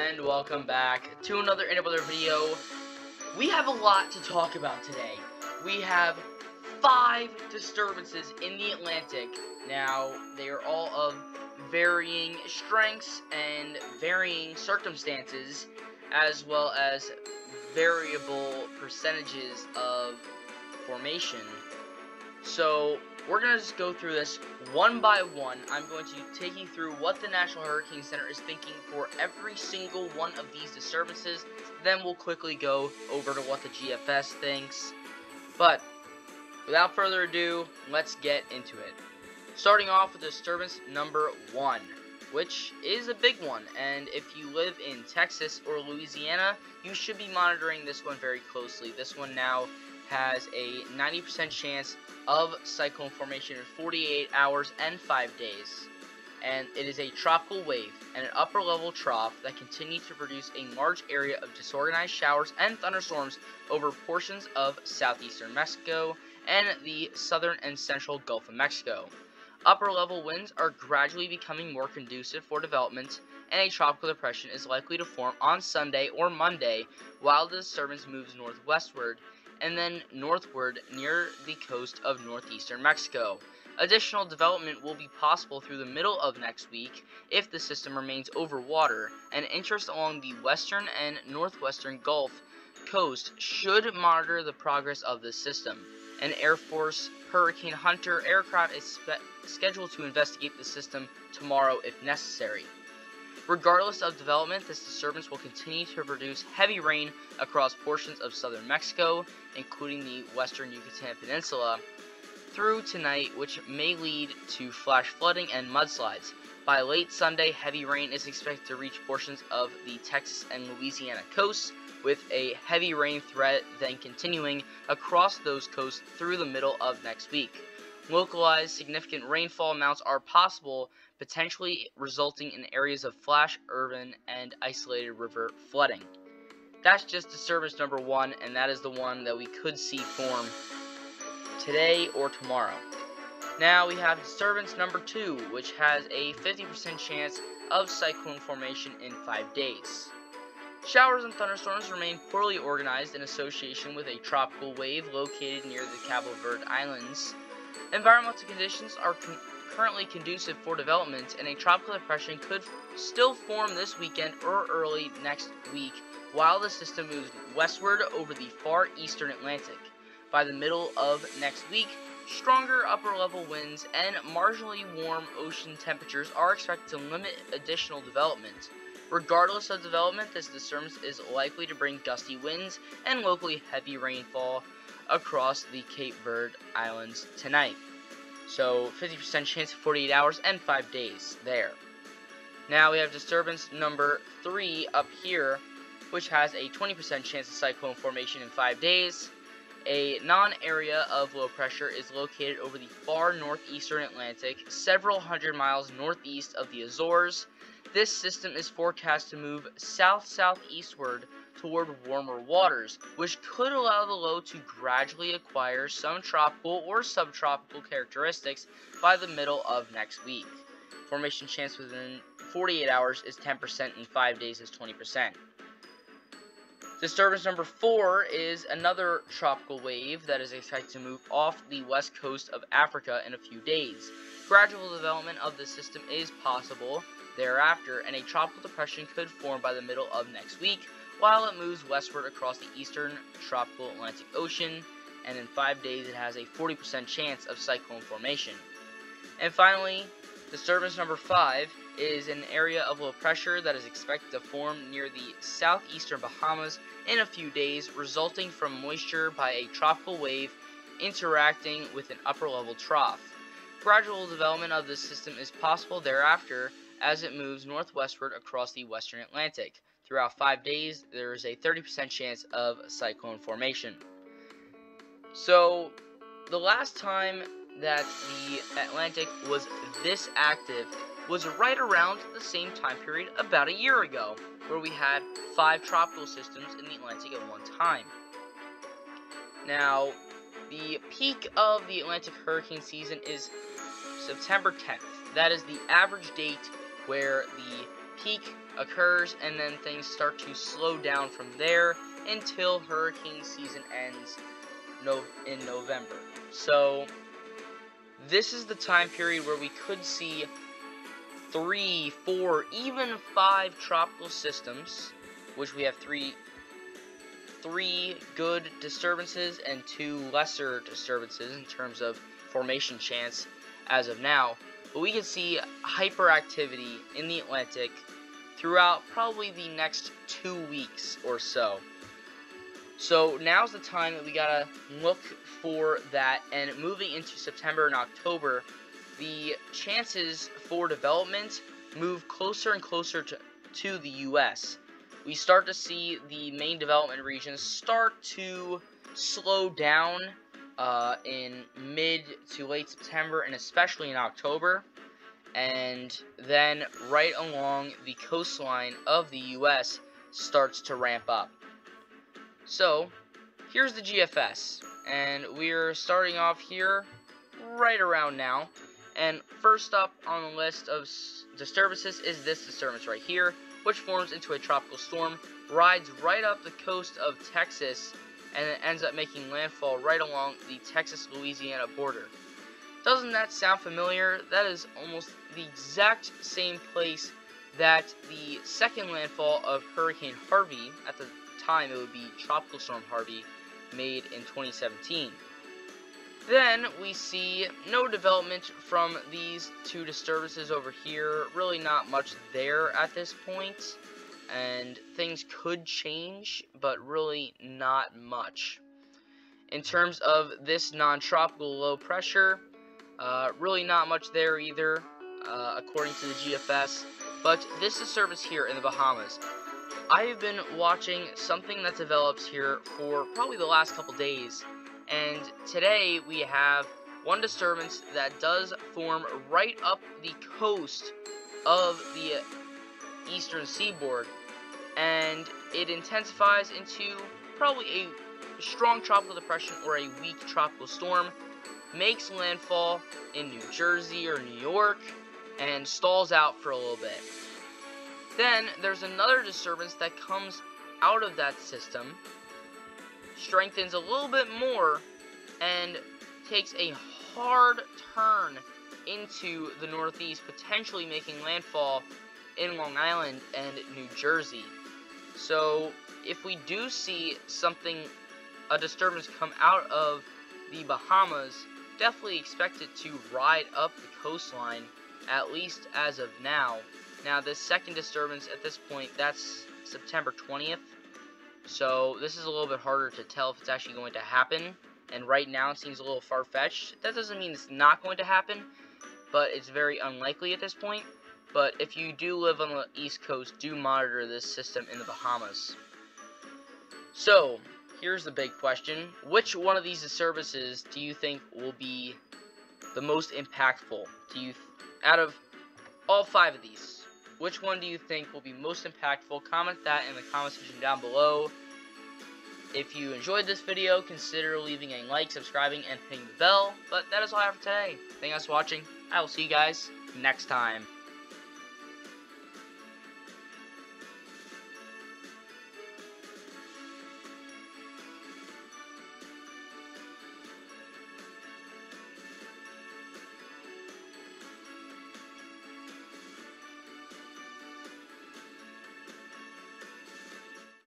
and welcome back to another video. We have a lot to talk about today. We have 5 disturbances in the Atlantic. Now, they are all of varying strengths and varying circumstances, as well as variable percentages of formation. So, we're going to just go through this one by one. I'm going to take you through what the National Hurricane Center is thinking for every single one of these disturbances. Then we'll quickly go over to what the GFS thinks. But, without further ado, let's get into it. Starting off with disturbance number 1, which is a big one. And if you live in Texas or Louisiana, you should be monitoring this one very closely. This one now has a 90% chance of cyclone formation in 48 hours and 5 days. And it is a tropical wave and an upper level trough that continue to produce a large area of disorganized showers and thunderstorms over portions of southeastern Mexico and the southern and central Gulf of Mexico. Upper level winds are gradually becoming more conducive for development, and a tropical depression is likely to form on Sunday or Monday while the disturbance moves northwestward and then northward near the coast of northeastern Mexico. Additional development will be possible through the middle of next week if the system remains over water, and interest along the western and northwestern Gulf Coast should monitor the progress of this system. An Air Force Hurricane Hunter aircraft is scheduled to investigate the system tomorrow if necessary. Regardless of development, this disturbance will continue to produce heavy rain across portions of southern Mexico, including the western Yucatan Peninsula, through tonight, which may lead to flash flooding and mudslides. By late Sunday, heavy rain is expected to reach portions of the Texas and Louisiana coasts, with a heavy rain threat then continuing across those coasts through the middle of next week. Localized significant rainfall amounts are possible, potentially resulting in areas of flash urban and isolated river flooding. That's just disturbance number 1, and that is the one that we could see form today or tomorrow. Now we have disturbance number 2, which has a 50% chance of cyclone formation in 5 days. Showers and thunderstorms remain poorly organized in association with a tropical wave located near the Cabo Verde Islands. Environmental conditions are currently conducive for development, and a tropical depression could still form this weekend or early next week while the system moves westward over the far eastern Atlantic. By the middle of next week, stronger upper-level winds and marginally warm ocean temperatures are expected to limit additional development. Regardless of development, this disturbance is likely to bring gusty winds and locally heavy rainfall across the Cape Verde Islands tonight. So 50% chance of 48 hours and 5 days there. Now we have disturbance number 3 up here, which has a 20% chance of cyclone formation in 5 days. A non-area of low pressure is located over the far northeastern Atlantic, several hundred miles northeast of the Azores. This system is forecast to move south-southeastward toward warmer waters, which could allow the low to gradually acquire some tropical or subtropical characteristics by the middle of next week. Formation chance within 48 hours is 10% and 5 days is 20%. Disturbance number 4 is another tropical wave that is expected to move off the west coast of Africa in a few days. Gradual development of the system is possible thereafter, and a tropical depression could form by the middle of next week while it moves westward across the eastern tropical Atlantic Ocean, and in 5 days it has a 40% chance of cyclone formation. And finally, disturbance number 5 is an area of low pressure that is expected to form near the southeastern Bahamas in a few days, resulting from moisture by a tropical wave interacting with an upper-level trough. Gradual development of this system is possible thereafter as it moves northwestward across the western Atlantic. Throughout 5 days, there is a 30% chance of cyclone formation. So, the last time that the Atlantic was this active was right around the same time period about a year ago, where we had 5 tropical systems in the Atlantic at one time. Now, the peak of the Atlantic hurricane season is September 10th. That is the average date where the peak occurs, and then things start to slow down from there until hurricane season ends in November. So this is the time period where we could see 3, 4, even 5 tropical systems, which we have three good disturbances and 2 lesser disturbances in terms of formation chance as of now. But we can see hyperactivity in the Atlantic throughout probably the next 2 weeks or so. So now's the time that we gotta look for that, and moving into September and October, the chances for development move closer and closer to the US. We start to see the main development regions start to slow down in mid to late September, and especially in October, and then right along the coastline of the US starts to ramp up. So here's the GFS, and we're starting off here right around now. And first up on the list of disturbances is this disturbance right here, which forms into a tropical storm, rides right up the coast of Texas, and it ends up making landfall right along the Texas-Louisiana border. Doesn't that sound familiar? That is almost the exact same place that the second landfall of Hurricane Harvey, at the time it would be Tropical Storm Harvey, made in 2017. Then we see no development from these 2 disturbances over here, really not much there at this point, and things could change, but really not much. In terms of this non-tropical low pressure, really not much there either, according to the GFS, but this disturbance here in the Bahamas, I have been watching something that develops here for probably the last couple days, and today we have one disturbance that does form right up the coast of the eastern seaboard, and it intensifies into probably a strong tropical depression or a weak tropical storm, makes landfall in New Jersey or New York, and stalls out for a little bit. Then there's another disturbance that comes out of that system, strengthens a little bit more, and takes a hard turn into the northeast, potentially making landfall in Long Island and New Jersey. So if we do see a disturbance come out of the Bahamas, definitely expect it to ride up the coastline, at least as of now. Now, this second disturbance at this point, that's September 20th, so this is a little bit harder to tell if it's actually going to happen, and right now it seems a little far-fetched. That doesn't mean it's not going to happen, but it's very unlikely at this point. But if you do live on the East Coast, do monitor this system in the Bahamas. So, here's the big question. Which one of these disturbances do you think will be the most impactful? Out of all 5 of these, which one do you think will be most impactful? Comment that in the comment section down below. If you enjoyed this video, consider leaving a like, subscribing, and hitting the bell. But that is all I have for today. Thank you guys for watching. I will see you guys next time.